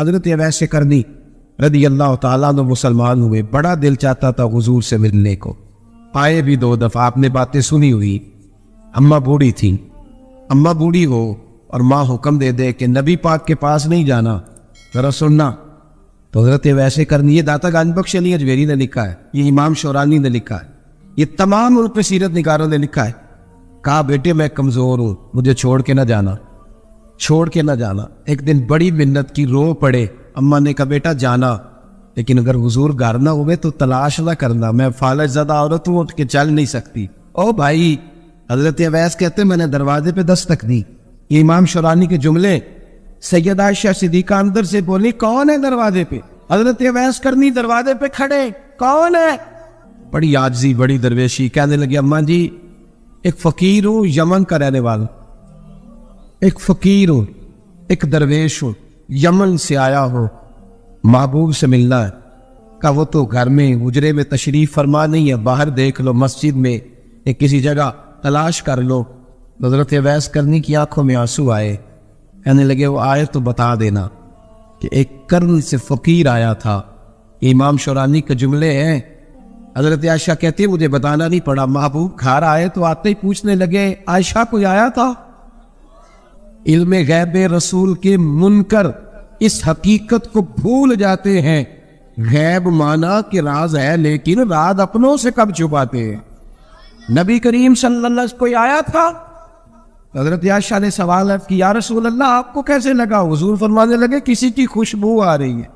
حضرت اویس قرنی رضی اللہ تعالیٰ عنہ مسلمان ہوئے، بڑا دل چاہتا تھا حضور سے ملنے کو، آئے بھی 2 دفعہ، آپ نے باتیں سنی ہوئی۔ اماں بوڑھی تھی، اماں بوڑھی ہو اور ماں حکم دے دے کہ نبی پاک کے پاس نہیں جانا، ذرا سننا، تو حضرت اویس قرنی، یہ داتا گنج بخش علی اجمیری نے لکھا ہے، یہ امام شورانی نے لکھا ہے، یہ تمام ان پہ سیرت نگاروں نے لکھا ہے، کہا بیٹے میں کمزور ہوں، مجھے چھوڑ کے نہ جانا، چھوڑ کے نہ جانا۔ ایک دن بڑی منت کی، رو پڑے، اماں نے کہا بیٹا جانا، لیکن اگر حضور گھر نہ ہوئے تو تلاش نہ کرنا، میں فالج زدہ عورت ہوں، اٹھ کے چل نہیں سکتی۔ او بھائی، حضرت اویس کہتے میں نے دروازے پہ دستک دی، یہ امام شورانی کے جملے، سیدہ عائشہ صدیقہ اندر سے بولی کون ہے دروازے پہ؟ حضرت اویس قرنی دروازے پہ کھڑے، کون ہے؟ بڑی عاجزی، بڑی درویشی، کہنے لگی اماں جی ایک فقیر ہوں، یمن کا رہنے والا، ایک فقیر ہوں، ایک درویش ہوں، یمن سے آیا ہوں، محبوب سے ملنا ہے۔ کہا وہ تو گھر میں حجرے میں تشریف فرما نہیں ہے، باہر دیکھ لو، مسجد میں یا کسی جگہ تلاش کر لو۔ حضرت اویس قرنی کی آنکھوں میں آنسو آئے، کہنے لگے وہ آئے تو بتا دینا کہ ایک قرن سے فقیر آیا تھا۔ یہ امام شورانی کے جملے ہیں۔ حضرت عائشہ کہتی ہے مجھے بتانا نہیں پڑا، محبوب گھر آئے تو آتے ہی پوچھنے لگے عائشہ کوئی آیا تھا؟ علم غیب رسول کے منکر اس حقیقت کو بھول جاتے ہیں، غیب مانا کہ راز ہے لیکن راز اپنوں سے کب چھپاتے ہیں۔ نبی کریم صلی اللہ علیہ وسلم کوئی آیا تھا؟ حضرت عائشہ نے سوال کی یا رسول اللہ آپ کو کیسے لگا؟ حضور فرمانے لگے کسی کی خوشبو آ رہی ہے،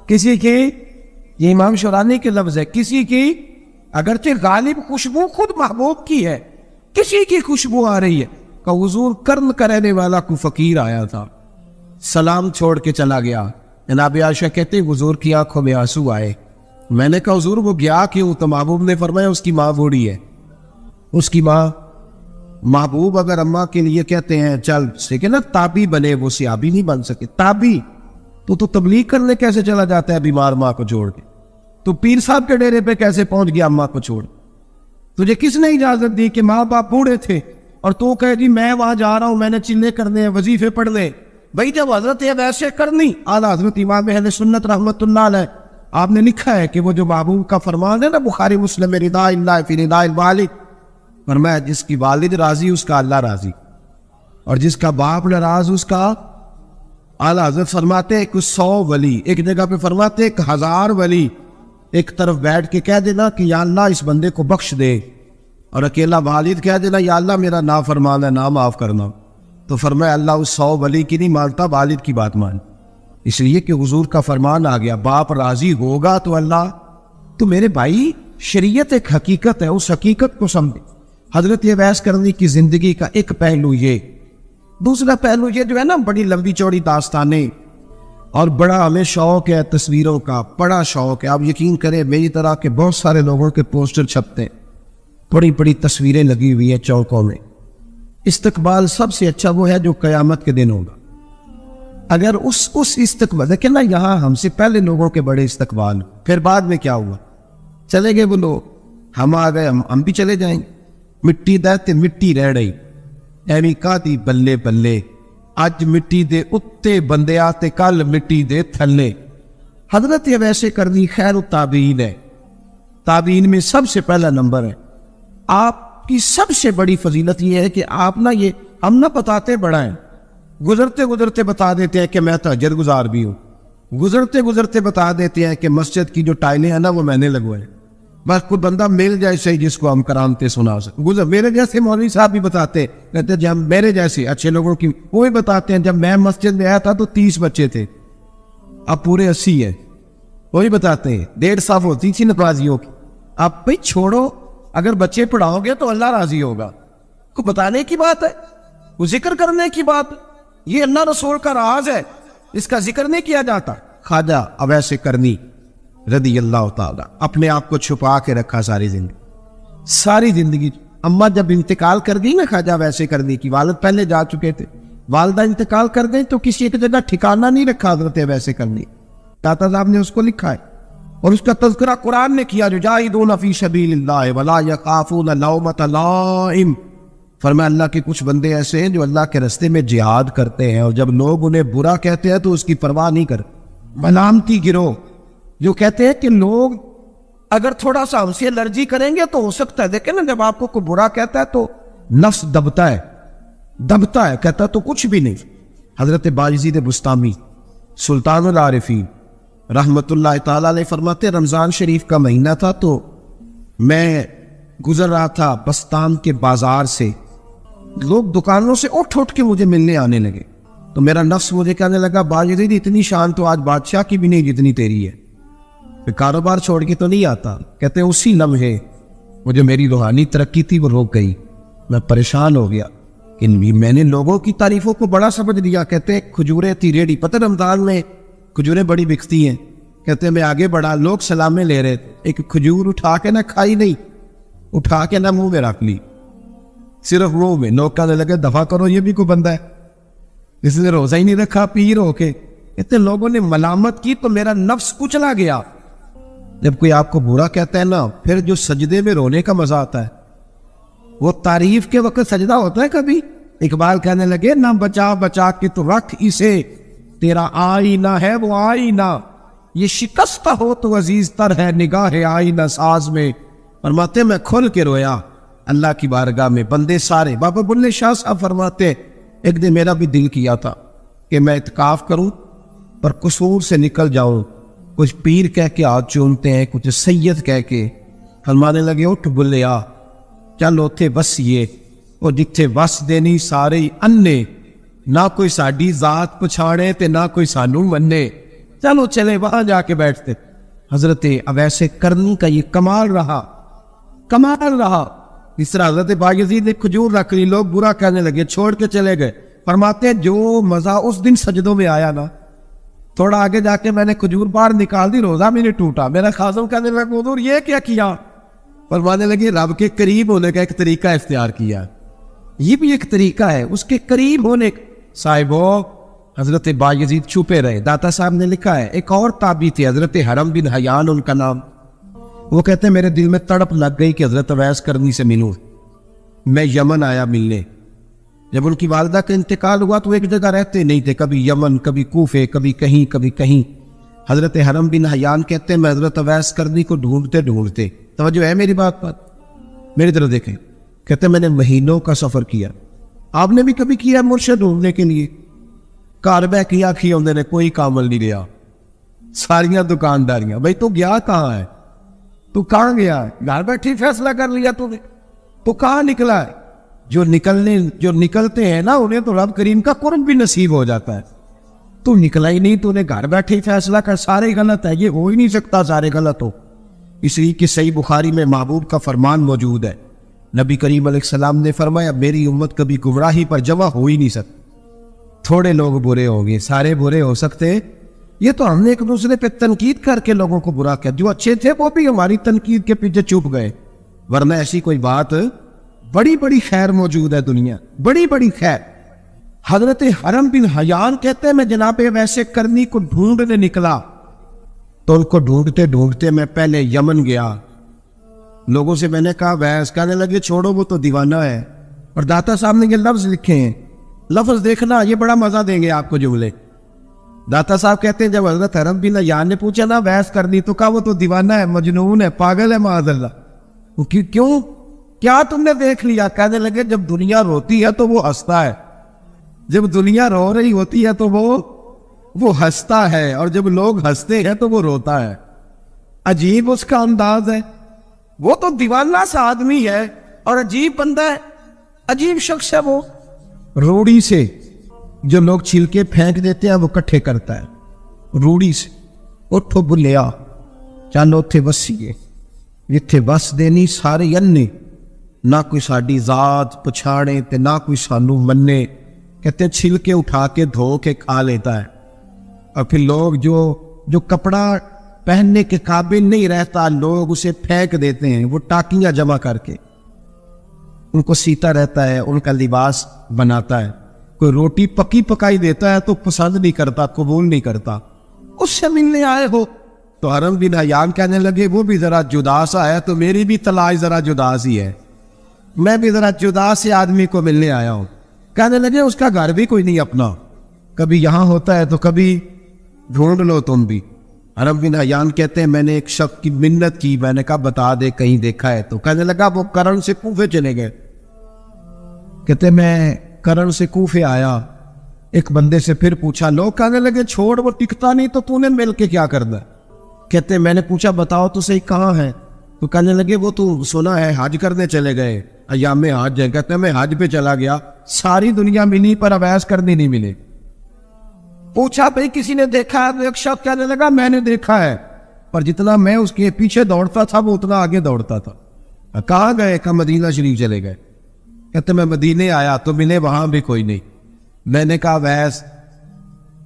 کسی کی، یہ امام شورانی کے لفظ ہے، کسی کی، اگرچہ غالب خوشبو خود محبوب کی ہے، کسی کی خوشبو آ رہی ہے۔ کہ حضور قرن کا رہنے والا کو فقیر آیا تھا، سلام چھوڑ کے چلا گیا۔ جناب عائشہ کہتے حضور کی آنکھوں میں آنسو آئے۔ میں نے کہا حضور وہ گیا کیوں؟ تو محبوب نے فرمایا اس کی ماں بوڑھی ہے، اس کی ماں۔ محبوب اگر اماں کے لیے کہتے ہیں چل سیکھے نا تابی بنے، وہ صحابی نہیں بن سکے، تابی تو تبلیغ کرنے کیسے چلا جاتا ہے بیمار ماں کو چھوڑ کے؟ تو پیر صاحب کے ڈیرے پہ کیسے پہنچ گیا اماں کو چھوڑ؟ تجھے کس نے اجازت دی کہ ماں باپ بوڑھے تھے اور تو کہے جی میں وہاں جا رہا ہوں، میں نے چلے کرنے ہیں، وظیفے پڑھ لے؟ بھائی جب حضرت اویس قرنی اعلیٰ حضرت امام اہل سنت رحمت اللہ علیہ، آپ نے لکھا ہے کہ وہ جو محبوب کا فرمان ہے نا بخاری مسلم میں، رضا اللہ فی رضا الوالد، فرمایا جس کی والد راضی اس کا اللہ راضی، اور جس کا باپ ناراض اس کا اعلیٰ حضرت فرماتے ایک 100 ولی، ایک جگہ پہ فرماتے 1000 ولی ایک طرف بیٹھ کے کہہ دینا کہ یا اللہ اس بندے کو بخش دے، اور اکیلا والد کہہ دینا یا اللہ میرا نافرمان ہے نہ معاف کرنا۔ تو فرمایا اللہ اس 100 ولی کی نہیں مانتا، والد کی بات مان، اس لیے کہ حضور کا فرمان آ گیا باپ راضی ہوگا تو اللہ۔ تو میرے بھائی شریعت ایک حقیقت ہے، اس حقیقت کو سمجھے۔ حضرت اویس قرنی کی زندگی کا ایک پہلو یہ، دوسرا پہلو یہ جو ہے نا بڑی لمبی چوڑی داستانیں، اور بڑا ہمیں شوق ہے تصویروں کا، بڑا شوق ہے۔ آپ یقین کریں میری طرح کے بہت سارے لوگوں کے پوسٹر چھپتے ہیں، بڑی بڑی تصویریں لگی ہوئی ہیں چوکوں میں۔ استقبال سب سے اچھا وہ ہے جو قیامت کے دن ہوگا۔ اگر اس استقبال دیکھیں نا، یہاں ہم سے پہلے لوگوں کے بڑے استقبال، پھر بعد میں کیا ہوا؟ چلے گئے وہ لوگ، ہم آ گئے، ہم بھی چلے جائیں گے۔ مٹی دے مٹی رہ رہی ایویں کہتی بلے بلے، اج مٹی دے اتے بندے آتے کل مٹی دے تھلے۔ حضرت اویس قرنی خیر التابعین ہے، تابعین میں سب سے پہلا نمبر ہے۔ آپ کی سب سے بڑی فضیلت یہ ہے کہ آپ نا یہ ہم نہ بتاتے بڑا ہیں، گزرتے گزرتے بتا دیتے ہیں کہ میں تہجد گزار بھی ہوں، گزرتے گزرتے بتا دیتے ہیں کہ مسجد کی جو ٹائلیں ہیں نا وہ میں نے لگوائے، بس کوئی بندہ مل جائے صحیح جس کو ہم کرامتے سنا سکیں۔ میرے جیسے مولوی صاحب بھی بتاتے کہتے ہیں جب میرے جیسے اچھے لوگوں کی وہ بھی بتاتے ہیں، جب میں مسجد میں آیا تھا تو 30 بچے تھے، اب پورے 80 ہیں، وہی بتاتے ہیں 150 ہوتی تھی نمازیوں کی۔ اب بھائی چھوڑو، اگر بچے پڑھاؤ گے تو اللہ راضی ہوگا، کو بتانے کی بات ہے، وہ ذکر کرنے کی بات، یہ اللہ رسول کا راز ہے، اس کا ذکر نہیں کیا جاتا۔ خواجہ اویس قرنی رضی اللہ تعالیٰ اپنے آپ کو چھپا کے رکھا ساری زندگی۔ اماں جب انتقال کر گئی نا خواجہ اویس قرنی کی، والد پہلے جا چکے تھے، والدہ انتقال کر گئی تو کسی ایک جگہ ٹھکانہ نہیں رکھا حضرت اویس قرنی، داتا صاحب نے اس کو لکھا ہے، اور اس کا تذکرہ قرآن نے کیا، یجاہدون فی سبیل اللہ ولا یخافون لومۃ لائم، فرمایا اللہ کے کچھ بندے ایسے ہیں جو اللہ کے راستے میں جہاد کرتے ہیں اور جب لوگ انہیں برا کہتے ہیں تو اس کی پرواہ نہیں کرتے. ملامتی گروہ جو کہتے ہیں کہ لوگ اگر تھوڑا سا ہم سے الرجی کریں گے تو ہو سکتا ہے. دیکھیں نا جب آپ کو کوئی برا کہتا ہے تو نفس دبتا ہے کہتا ہے تو کچھ بھی نہیں. حضرت باجزید بستامی سلطان العارفین رحمت اللہ تعالی علیہ فرماتے رمضان شریف کا مہینہ تھا تو میں گزر رہا تھا بستان کے بازار سے. لوگ دکانوں سے اٹھ کے مجھے ملنے آنے لگے تو میرا نفس مجھے کہنے لگا باجزید اتنی شان تو آج بادشاہ کی بھی نہیں جتنی تیری ہے. پھر کاروبار چھوڑ کے تو نہیں آتا. کہتے ہیں اسی لمحے مجھے میری روحانی ترقی تھی وہ روک گئی. میں پریشان ہو گیا کہ میں نے لوگوں کی تعریفوں کو بڑا سمجھ لیا. کہتے ہیں کھجوریں تھی ریڈی, پتہ رمضان میں کھجوریں بڑی بکتی ہیں. کہتے ہیں میں آگے بڑھا, لوگ سلامیں لے رہے تھے, ایک کھجور اٹھا کے نہ کھائی نہیں, اٹھا کے نہ منہ میں رکھ لی, صرف منہ میں. لوگ کہنے لگے دفع کرو یہ بھی کوئی بندہ ہے جس نے روزہ ہی نہیں رکھا پیر ہو کے. کہتے لوگوں نے ملامت کی تو میرا نفس کچلا گیا. جب کوئی آپ کو برا کہتا ہے نا, پھر جو سجدے میں رونے کا مزہ آتا ہے وہ تعریف کے وقت سجدہ ہوتا ہے کبھی. اقبال کہنے لگے نہ بچا کے تو رکھ اسے, تیرا آئینہ ہے وہ آئینہ, یہ شکستہ ہو تو عزیز تر ہے نگاہ آئینہ ساز میں. فرماتے میں کھل کے رویا اللہ کی بارگاہ میں. بندے سارے, بابا بلے شاہ صاحب فرماتے ایک دن میرا بھی دل کیا تھا کہ میں اعتکاف کروں پر قصور سے نکل جاؤں. کچھ پیر کہہ کے ہاتھ چومتے ہیں, کچھ سید کہہ کے. فرمانے لگے اٹھ بلیا چل اوتھے بسیے اور جتھے بس دینی سارے انے, نہ کوئی ساڈی ذات پچھاڑے تے نہ کوئی سانو منے, چلو چلے وہاں جا کے بیٹھتے. حضرت اویس کرنی کا یہ کمال رہا. اس طرح حضرت باجزید نے کھجور رکھ لی, لوگ برا کہنے لگے, چھوڑ کے چلے گئے. فرماتے جو مزہ اس دن سجدوں میں آیا نا, تھوڑا آگے جا کے میں نے کھجور باہر نکال دی, روزہ میں نے ٹوٹا. میرا خازن کہنے لگا حضور یہ کیا؟ فرمانے لگے رب کے قریب ہونے کا ایک طریقہ اختیار کیا, یہ بھی ایک طریقہ ہے اس کے قریب ہونے کا. صاحبو حضرت باجزید چھپے رہے. داتا صاحب نے لکھا ہے ایک اور تابعی تھے حضرت حرم بن حیان ان کا نام. وہ کہتے ہیں میرے دل میں تڑپ لگ گئی کہ حضرت اویس کرنی سے ملوں. میں یمن آیا ملنے. جب ان کی والدہ کا انتقال ہوا تو ایک جگہ رہتے نہیں تھے, کبھی یمن کبھی کوفے کبھی کہیں. حضرت حرم بن حیان کہتے ہیں میں حضرت اویس کرنی کو ڈھونڈتے توجہ ہے میری بات پر, میری طرف دیکھیں. کہتے ہیں میں نے مہینوں کا سفر کیا. آپ نے بھی کبھی کیا مرشد ڈھونڈنے کے لیے؟ کاربہ کیا انہوں نے, کوئی کامل نہیں گیا. ساریاں دکانداریاں. بھائی تو گیا کہاں ہے؟ تو کہاں گیا؟ گھر بیٹھی فیصلہ کر لیا تو نے, تو کہاں نکلا ہے؟ جو نکلتے ہیں نا انہیں تو رب کریم کا قرب بھی نصیب ہو جاتا ہے. تو نکلا ہی نہیں, تو نے گھر بیٹھے فیصلہ کر سارے غلط ہے. یہ ہو ہی نہیں سکتا سارے غلط ہو. اس لیے کہ صحیح بخاری میں محبوب کا فرمان موجود ہے. نبی کریم علیہ السلام نے فرمایا میری امت کبھی گمراہی پر جمع ہو ہی نہیں سکتی. تھوڑے لوگ برے ہوں گے, سارے برے ہو سکتے. یہ تو ہم نے ایک دوسرے پہ تنقید کر کے لوگوں کو برا کیا. جو اچھے تھے وہ بھی ہماری تنقید کے پیچھے چھپ گئے, ورنہ ایسی کوئی بات. بڑی خیر موجود ہے دنیا, بڑی خیر. حضرت حرم بن حیان کہتے ہیں میں جناب ویسے کرنی کو ڈھونڈنے نکلا تو ان کو ڈھونڈتے میں پہلے یمن گیا. لوگوں سے میں نے کہا ویس, کہنے لگے چھوڑو وہ تو دیوانہ ہے. اور داتا صاحب نے یہ لفظ لکھے ہیں, لفظ دیکھنا یہ بڑا مزہ دیں گے آپ کو جملے. داتا صاحب کہتے ہیں جب حضرت حرم بن حیان نے پوچھا نا ویس کرنی, تو کہا وہ تو دیوانہ ہے, مجنون ہے, پاگل ہے معاذ اللہ. کیوں کیا تم نے دیکھ لیا؟ کہنے لگے جب دنیا روتی ہے تو وہ ہنستا ہے, جب دنیا رو رہی ہوتی ہے تو وہ ہنستا ہے, اور جب لوگ ہنستے ہیں تو وہ روتا ہے. عجیب اس کا انداز ہے. وہ تو دیوانہ سا آدمی ہے اور عجیب بندہ ہے, عجیب شخص ہے. وہ روڑی سے جو لوگ چھلکے پھینک دیتے ہیں وہ کٹھے کرتا ہے, روڑی سے. اٹھو بلیا چل اوتھے بسیے جتھے بس دینی سارے انے, نہ کوئی ساڈی ذات پچھاڑے تے نہ کوئی سانو منے. کہتے ہیں چھلکے اٹھا کے دھو کے کھا لیتا ہے. اور پھر لوگ جو کپڑا پہننے کے قابل نہیں رہتا لوگ اسے پھینک دیتے ہیں, وہ ٹاکیاں جمع کر کے ان کو سیتا رہتا ہے, ان کا لباس بناتا ہے. کوئی روٹی پکی پکائی دیتا ہے تو پسند نہیں کرتا, قبول نہیں کرتا. اس سے ملنے آئے ہو. تو حرم بن حیان کہنے لگے وہ بھی ذرا جدا سا ہے تو میری بھی تلاش ذرا جدا سی ہے. میں بھی ذرا جدا سے آدمی کو ملنے آیا ہوں. کہنے لگے اس کا گھر بھی کوئی نہیں اپنا, کبھی یہاں ہوتا ہے تو کبھی ڈھونڈ لو تم بھی. حرم بن حیان کہتے ہیں میں نے ایک شخص کی منت کی, میں نے کہا بتا دے کہیں دیکھا ہے تو. کہنے لگا وہ کرن سے کوفے چلے گئے. کہتے میں کرن سے کوفے آیا, ایک بندے سے پھر پوچھا, لوگ کہنے لگے چھوڑ وہ ٹکتا نہیں تو نے مل کے کیا کرنا. کہتے میں نے پوچھا بتاؤ تو صحیح کہاں ہے, تو کہنے لگے وہ تو سنا ہے حج کرنے چلے گئے, ایام حج ہے. کہتے میں حج پہ چلا گیا, ساری دنیا ملی پر اویس کرنے نہیں ملے. پوچھا بھئی کسی نے دیکھا ہے؟ ایک شخص کہنے لگا میں نے دیکھا ہے, پر جتنا میں اس کے پیچھے دوڑتا تھا وہ اتنا آگے دوڑتا تھا. کہاں گئے؟ کہ مدینہ شریف چلے گئے. کہتے میں مدینے آیا تو ملے وہاں بھی کوئی نہیں. میں نے کہا ویس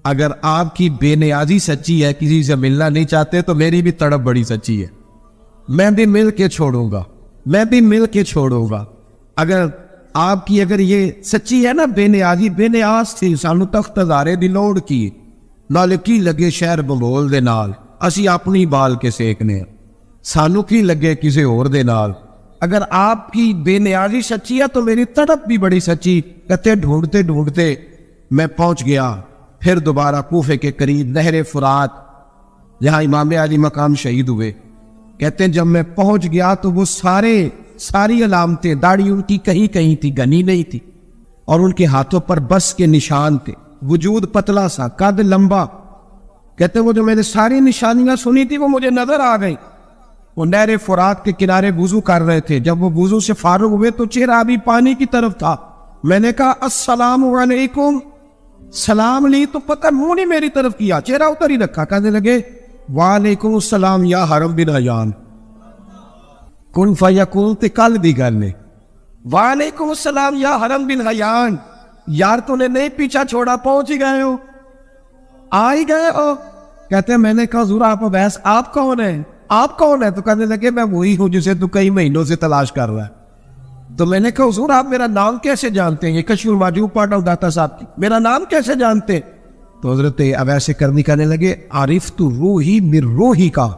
اگر آپ کی بے نیازی سچی ہے, کسی سے ملنا نہیں چاہتے, تو میری بھی تڑپ بڑی سچی ہے. میں بھی مل کے چھوڑوں گا, میں بھی مل کے چھوڑوں گا. اگر آپ کی اگر یہ سچی ہے نا بے نیازی, بے نیاز تھی سانو تخت ہزارے دی لوڑ کی, نال کی لگے شہر بمول دے نال, اسی اپنی بال کے سیکنے, سانو کی لگے کسی اور دے نال. اگر آپ کی بے نیازی سچی ہے تو میری تڑپ بھی بڑی سچی. کہتے ڈھونڈتے ڈھونڈتے میں پہنچ گیا پھر دوبارہ کوفے کے قریب نہر فرات جہاں امام علی مقام شہید ہوئے. کہتے ہیں جب میں پہنچ گیا تو وہ ساری علامتیں, داڑھی ان کی کہیں کہیں تھی, گھنی نہیں تھی, اور ان کے ہاتھوں پر بس کے نشان تھے, وجود پتلا سا, قد لمبا. کہتے ہیں وہ جو میں نے ساری نشانیاں سنی تھی وہ مجھے نظر آ گئی. وہ نہر فرات کے کنارے وضو کر رہے تھے, جب وہ وضو سے فارغ ہوئے تو چہرہ بھی پانی کی طرف تھا. میں نے کہا السلام علیکم, سلام لی تو پتہ منہ نہیں میری طرف کیا, چہرہ اتر ہی رکھا. کہنے لگے وعلیکم السلام یا حرم بن حیان, کن فیکون تے کل دی گل نے. وعلیکم السلام یا حرم بن حیان, یار تو نے نہیں پیچھا چھوڑا, پہنچ ہی گئے ہو, آ ہی گئے ہو. کہتے ہیں میں نے کہا حضور آپ ویس آپ کون ہیں, آپ کون ہیں؟ تو کہنے لگے میں وہی ہوں جسے تو کئی مہینوں سے تلاش کر رہا ہے. تو میں نے کہا حضور آپ میرا نام کیسے جانتے ہیں؟ یہ کشف المحجوب پڑھ رہا ہوں داتا صاحب کی, میرا نام کیسے جانتے ہیں؟ تو حضرت اویس کرنی کہنے لگے عرفت روحی من روحی کا,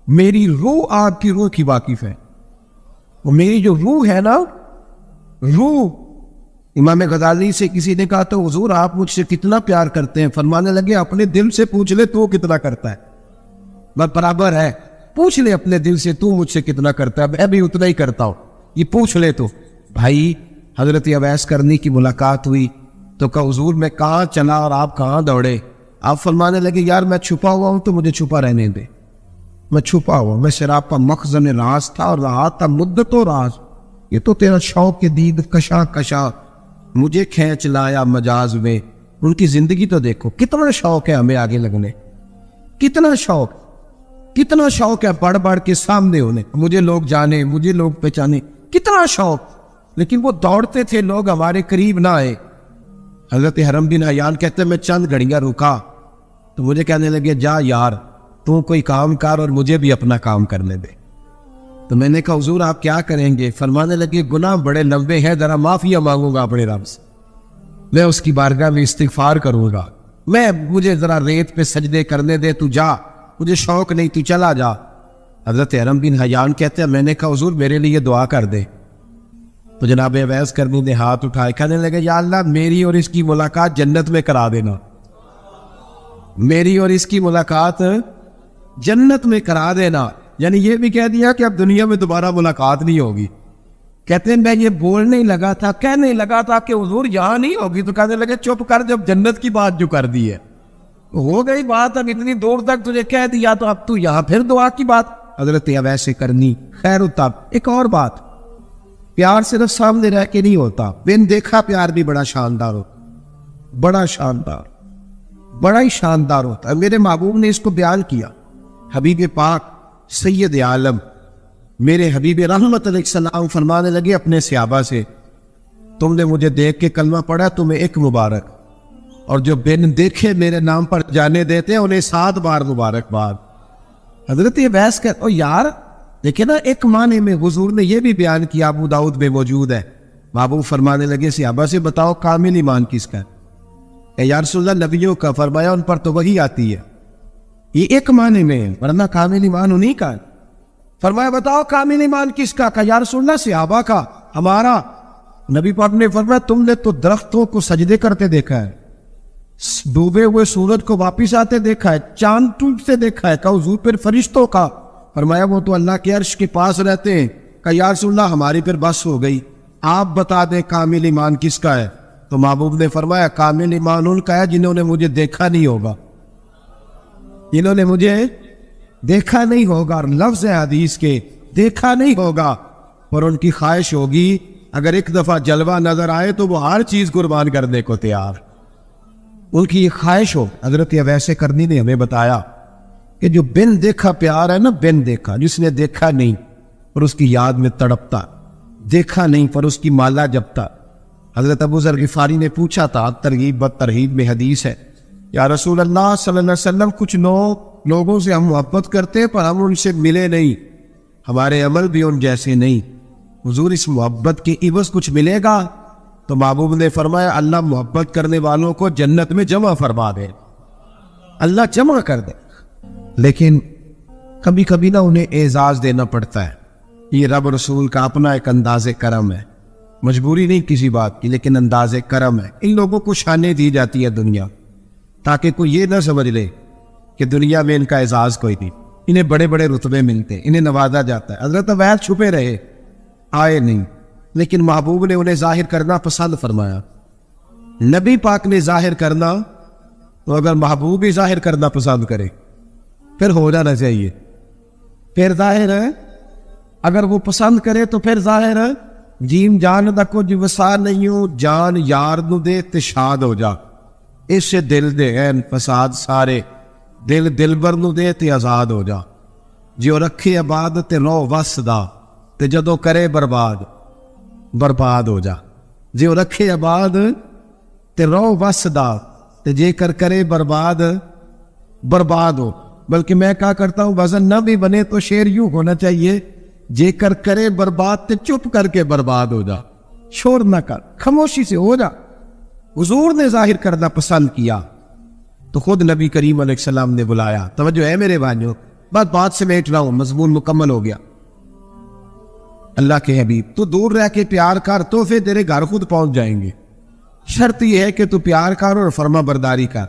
میری روح آپ کی روح کی واقف ہے. وہ میری جو روح ہے نا, روح. امام غزالی سے کسی نے کہا تو حضور آپ مجھ سے کتنا پیار کرتے ہیں؟ فرمانے لگے اپنے دل سے پوچھ لے تو کتنا کرتا ہے, بس برابر ہے. پوچھ لے اپنے دل سے تو مجھ سے کتنا کرتا ہے, میں بھی اتنا ہی کرتا ہوں, یہ پوچھ لے. تو بھائی حضرت اویس کرنی کی ملاقات ہوئی تو کہا حضور میں کہاں چلا اور آپ کہاں دوڑے؟ آپ فرمانے لگے یار میں چھپا ہوا ہوں تو مجھے چھپا رہنے دے, میں چھپا ہوا, میں شراب کا مخزن راز تھا اور رہا تھا مدت و راز. یہ تو تیرا شوق کے دید کشا کشا مجھے کھینچ لایا مجاز میں. ان کی زندگی تو دیکھو, کتنا شوق ہے ہمیں آگے لگنے, کتنا شوق, کتنا شوق ہے بڑھ بڑھ کے سامنے ہونے, مجھے لوگ جانے, مجھے لوگ پہچانے, کتنا شوق. لیکن وہ دوڑتے تھے, لوگ ہمارے قریب نہ آئے. حضرت حرم بن حیان کہتے ہیں میں چند گھڑیاں رکا تو مجھے کہنے لگے جا یار تو کوئی کام کر اور مجھے بھی اپنا کام کرنے دے. تو میں نے کہا حضور آپ کیا کریں گے؟ فرمانے لگے گناہ بڑے لمبے ہیں, ذرا معافیا مانگوں گا اپنے رب سے, میں اس کی بارگاہ میں استغفار کروں گا, مجھے ذرا ریت پہ سجدے کرنے دے, تو جا, مجھے شوق نہیں, تو چلا جا. حضرت حرم بن حیان کہتے ہیں میں نے کہا حضور میرے لیے دعا کر دے. تو جناب اویس کرنی نے ہاتھ اٹھائے, کہنے لگے یا اللہ میری اور اس کی ملاقات جنت میں کرا دینا, میری اور اس کی ملاقات جنت میں کرا دینا. یعنی یہ بھی کہہ دیا کہ اب دنیا میں دوبارہ ملاقات نہیں ہوگی. کہتے ہیں میں یہ بولنے ہی لگا تھا, کہنے لگا تھا کہ حضور یہاں نہیں ہوگی, تو کہنے لگے چپ کر, جب جنت کی بات جو کر دی ہے ہو گئی بات, اب اتنی دور تک تجھے کہہ دیا تو اب تو یہاں پھر دعا کی بات. حضرت اویس کرنی خیر الطب. ایک اور بات, پیار صرف سامنے رہ کے نہیں ہوتا, بن دیکھا پیار بھی بڑا شاندار ہوتا, بڑا شاندار, بڑا ہی شاندار ہوتا ہے. میرے محبوب نے اس کو بیان کیا, حبیب پاک سید عالم میرے حبیب رحمت علیہ السلام فرمانے لگے اپنے صحابہ سے تم نے مجھے دیکھ کے کلمہ پڑھا تمہیں ایک مبارک, اور جو بن دیکھے میرے نام پر جانے دیتے ہیں انہیں 7 بار مبارکباد. حضرت یہ بحث کہتے ہو یار دیکھیں نا, ایک معنی میں حضور نے یہ بھی بیان کیا, ابو داؤد میں موجود ہے. محبوب فرمانے لگے صحابہ سے بتاؤ کامل ایمان کس کا ہے؟ یا رسول اللہ نبیوں کا. فرمایا ان پر تو وہی آتی ہے. یہ ایک معنی میں ہے, ورنہ کامل ایمان انہی کا ہے. فرمایا بتاؤ کامل ایمان کس کا؟ یا رسول اللہ صحابہ کا. ہمارا؟ نبی پاک نے فرمایا تم نے تو درختوں کو سجدے کرتے دیکھا ہے، ڈوبے ہوئے سورج کو واپس آتے دیکھا ہے، چاند ٹوٹتے دیکھا ہے۔ کہا حضور پھر فرشتوں کا؟ فرمایا وہ تو اللہ کے عرش کے پاس رہتے ہیں۔ کہا یا رسول اللہ ہماری پھر بس ہو گئی، آپ بتا دیں کامل ایمان کس کا ہے؟ تو محبوب نے فرمایا کامل ایمان ان کا ہے جنہوں نے مجھے دیکھا نہیں ہوگا، جنہوں نے مجھے دیکھا نہیں ہوگا۔ اور لفظ ہے حدیث کے دیکھا نہیں ہوگا، اور ان کی خواہش ہوگی اگر ایک دفعہ جلوہ نظر آئے تو وہ ہر چیز قربان کرنے کو تیار، ان کی یہ خواہش ہو۔ حضرت اویس کرنی نے ہمیں بتایا کہ جو بن دیکھا پیار ہے نا، بن دیکھا، جس نے دیکھا نہیں اور اس کی یاد میں تڑپتا، دیکھا نہیں پر اس کی مالا جپتا۔ حضرت ابو ذر غفاری نے پوچھا تھا، ترغیب و ترہیب میں حدیث ہے، یا رسول اللہ صلی اللہ علیہ وسلم کچھ لوگوں سے ہم محبت کرتے پر ہم ان سے ملے نہیں، ہمارے عمل بھی ان جیسے نہیں، حضور اس محبت کے عوض کچھ ملے گا؟ تو محبوب نے فرمایا اللہ محبت کرنے والوں کو جنت میں جمع فرما دے، اللہ جمع کر دے۔ لیکن کبھی کبھی نہ انہیں اعزاز دینا پڑتا ہے، یہ رب رسول کا اپنا ایک انداز کرم ہے، مجبوری نہیں کسی بات کی، لیکن انداز کرم ہے۔ ان لوگوں کو شانیں دی جاتی ہے دنیا، تاکہ کوئی یہ نہ سمجھ لے کہ دنیا میں ان کا اعزاز کوئی نہیں، انہیں بڑے بڑے رتبے ملتے ہیں، انہیں نوازا جاتا ہے۔ حضرت اویس چھپے رہے، آئے نہیں، لیکن محبوب نے انہیں ظاہر کرنا پسند فرمایا۔ نبی پاک نے ظاہر کرنا، تو اگر محبوب ہی ظاہر کرنا پسند کرے پھر ہو جانا چاہیے، پھر ظاہر ہے، اگر وہ پسند کرے تو پھر ظاہر ہے۔ جیم جان دا کچھ وسا نہیں ہو، جان یار نو دے تے شاد ہو جا، اس سے دل دے این فساد سارے، دل دلبر نو دے تے آزاد ہو جا، جو رکھے آباد تے رو وس دا تے جدو کرے برباد ہو جا، جو رکھے آباد تے رو وس دا تے جے کر کرے برباد ہو۔ بلکہ میں کہا کرتا ہوں وزن نہ بھی بنے تو شعر یوں ہونا چاہیے، جے کر کرے برباد تے چپ کر کے برباد ہو جا، شور نہ کر، خاموشی سے ہو جا۔ حضور نے ظاہر کرنا پسند کیا تو خود نبی کریم علیہ السلام نے بلایا۔ توجہ ہے میرے بھائیوں، بات سمیٹ رہا ہوں، مضمون مکمل ہو گیا۔ اللہ کے حبیب تو دور رہ کے پیار کر، تحفے تیرے گھر خود پہنچ جائیں گے، شرط یہ ہے کہ تو پیار کر اور فرما برداری کر۔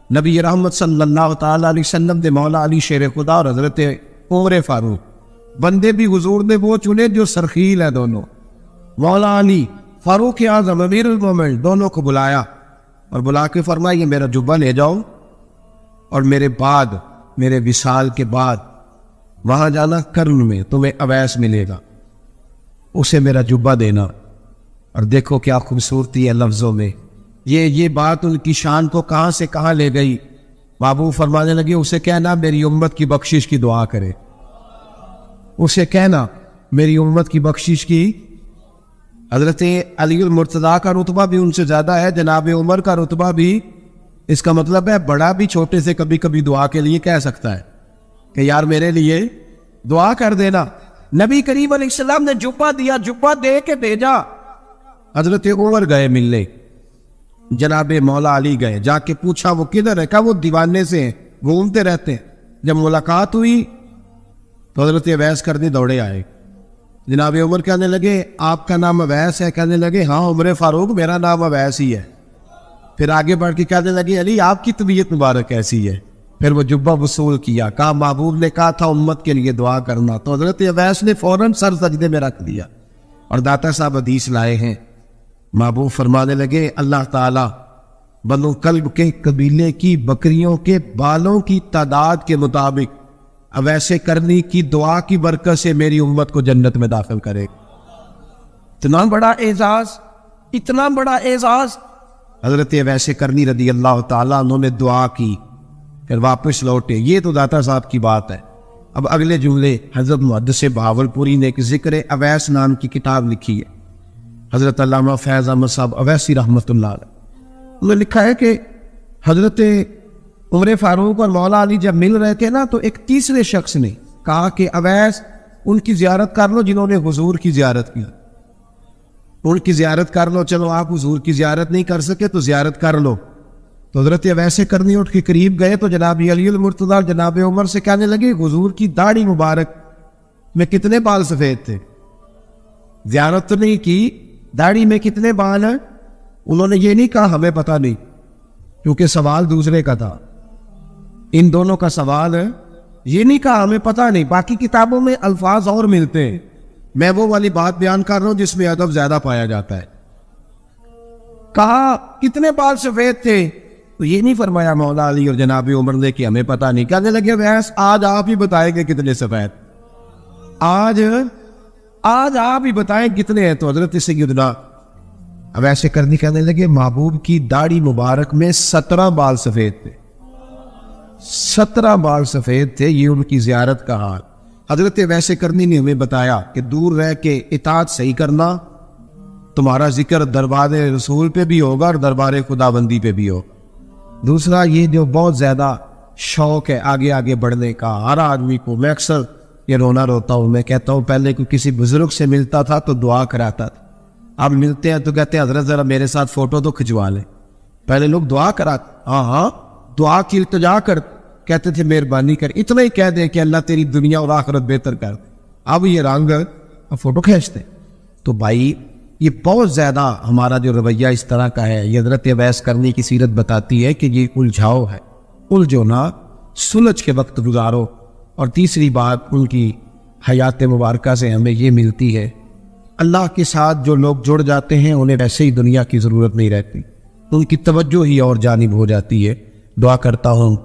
نبی رحمت صلی اللہ تعالیٰ علیہ وسلم نے مولا علی شیر خدا اور حضرت عمر فاروق، بندے بھی حضور نے وہ چنے جو سرخیل ہیں دونوں، مولا علی فاروق اعظم امیر المومنین، دونوں کو بلایا اور بلا کے فرمایا یہ میرا جبہ لے جاؤ، اور میرے بعد، میرے وصال کے بعد وہاں جانا کرن میں تمہیں اویس ملے گا، اسے میرا جبہ دینا۔ اور دیکھو کیا خوبصورتی ہے لفظوں میں، یہ بات ان کی شان کو کہاں سے کہاں لے گئی۔ محبوب فرمانے لگے اسے کہنا میری امت کی بخشش کی دعا کرے، اسے کہنا میری امت کی بخشش کی۔ حضرت علی المرتضیٰ کا رتبہ بھی ان سے زیادہ ہے، جناب عمر کا رتبہ بھی، اس کا مطلب ہے بڑا بھی چھوٹے سے کبھی کبھی دعا کے لیے کہہ سکتا ہے کہ یار میرے لیے دعا کر دینا۔ نبی کریم علیہ السلام نے جبہ دیا، جبہ دے کے بھیجا۔ حضرت عمر گئے ملنے، جناب مولا علی گئے، جا کے پوچھا وہ کدھر ہے؟ کہا وہ دیوانے سے ہیں، گھومتے رہتے ہیں۔ جب ملاقات ہوئی تو حضرت اویس کرنی دوڑے آئے، جناب عمر کہنے لگے آپ کا نام اویس ہے؟ کہنے لگے ہاں عمر فاروق میرا نام اویس ہی ہے۔ پھر آگے بڑھ کے کہنے لگے علی آپ کی طبیعت مبارک کیسی ہے؟ پھر وہ جبہ وصول کیا، کہا محبوب نے کہا تھا امت کے لیے دعا کرنا، تو حضرت اویس نے فوراً سر سجدے میں رکھ دیا۔ اور داتا صاحب حدیث لائے ہیں، محبوب فرمانے لگے اللہ تعالیٰ بنو کلب کے قبیلے کی بکریوں کے بالوں کی تعداد کے مطابق اویس کرنی کی دعا کی برکت سے میری امت کو جنت میں داخل کرے۔ اتنا بڑا اعزاز، اتنا بڑا اعزاز۔ حضرت اویس کرنی رضی اللہ تعالیٰ انہوں نے دعا کی، پھر واپس لوٹے۔ یہ تو داتا صاحب کی بات ہے۔ اب اگلے جملے حضرت محدث بہاولپوری نے ایک ذکر اویس نام کی کتاب لکھی ہے، حضرت علامہ فیض احمد صاحب اویسی رحمۃ اللہ علیہ، انہوں نے لکھا ہے کہ حضرت عمر فاروق اور مولا علی جب مل رہے تھے نا، تو ایک تیسرے شخص نے کہا کہ اویس ان کی زیارت کر لو جنہوں نے حضور کی زیارت کی، ان کی زیارت کر لو، چلو آپ حضور کی زیارت نہیں کر سکے تو زیارت کر لو۔ تو حضرت اویس کرنی اٹھ کے قریب گئے تو جناب علی المرتضیٰ اور جناب عمر سے کہنے لگے حضور کی داڑھی مبارک میں کتنے بال سفید تھے؟ زیارت تو نہیں کی, داڑھی میں کتنے بال ہیں؟ انہوں نے یہ نہیں کہا ہمیں پتہ نہیں, کیونکہ سوال دوسرے کا تھا. ان دونوں کا سوال ہے, یہ نہیں کہا ہمیں پتہ نہیں. باقی کتابوں میں الفاظ اور ملتے ہیں, میں وہ والی بات بیان کر رہا ہوں جس میں ادب زیادہ پایا جاتا ہے. کہا کتنے بال سفید تھے؟ تو یہ نہیں فرمایا مولا علی اور جناب عمر نے کہ ہمیں پتہ نہیں. کہنے لگے ویس آج آپ ہی بتائیں گے کتنے سفید, آج آپ ہی بتائیں کتنے ہیں. تو حضرت سیدنا اب ایسے کہنے لگے محبوب کی داڑھی مبارک میں 17 بال سفید تھے, 17 بال سفید تھے. یہ ان کی زیارت کا حال. حضرت ویسے کرنی نے ہمیں بتایا کہ دور رہ کے اطاعت صحیح کرنا, تمہارا ذکر دربار رسول پہ بھی ہوگا اور دربار خداوندی پہ بھی ہوگا. دوسرا یہ جو بہت زیادہ شوق ہے آگے آگے بڑھنے کا ہر آدمی کو, میں اکثر یہ روتا ہوں, میں کہتا ہوں پہلے کوئی کسی بزرگ سے ملتا تھا تو دعا کراتا تھا, اب ملتے ہیں تو کہتے ہیں حضرت ذرا میرے ساتھ فوٹو تو کھنچوا لیں. پہلے لوگ دعا کراتے, ہاں دعا کی التجا کر کہتے تھے مہربانی کر, اتنا ہی کہہ دیں کہ اللہ تیری دنیا اور آخرت بہتر کر. اب یہ رنگ فوٹو کھینچتے. تو بھائی یہ بہت زیادہ ہمارا جو رویہ اس طرح کا ہے. یہ حضرت ویس کرنی کی سیرت بتاتی ہے کہ یہ الجھاؤ ہے, الجھو نہ, سلجھ کے وقت گزارو. اور تیسری بات ان کی حیات مبارکہ سے ہمیں یہ ملتی ہے, اللہ کے ساتھ جو لوگ جڑ جاتے ہیں انہیں ویسے ہی دنیا کی ضرورت نہیں رہتی, ان کی توجہ ہی اور جانب ہو جاتی ہے. دعا کرتا ہوں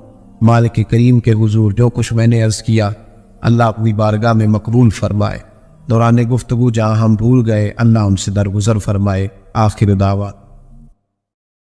مالک کریم کے حضور جو کچھ میں نے عرض کیا اللہ اپنی بارگاہ میں مقبول فرمائے. دوران گفتگو جہاں ہم بھول گئے اللہ ہم سے درگزر فرمائے. آخر دعوات